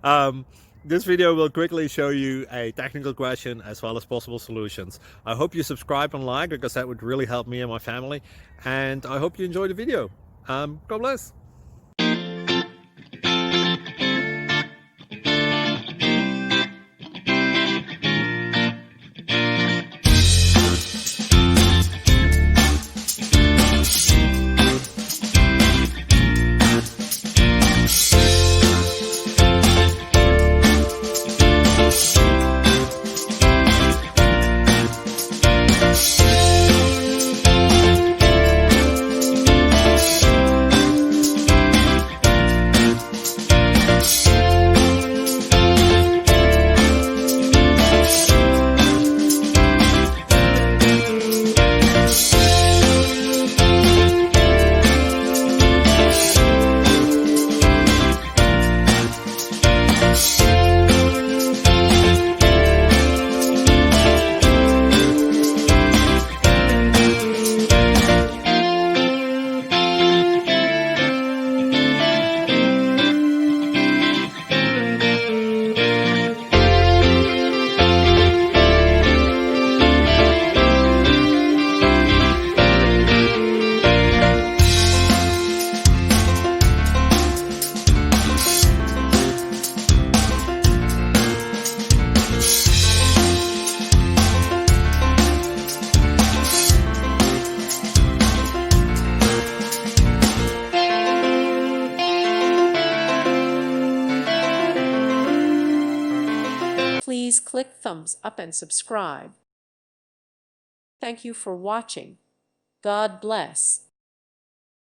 um, this video will quickly show you a technical question as well as possible solutions. I hope you subscribe and like because that would really help me and my family. And I hope you enjoy the video. God bless. Please click thumbs up and subscribe. Thank you for watching. God bless.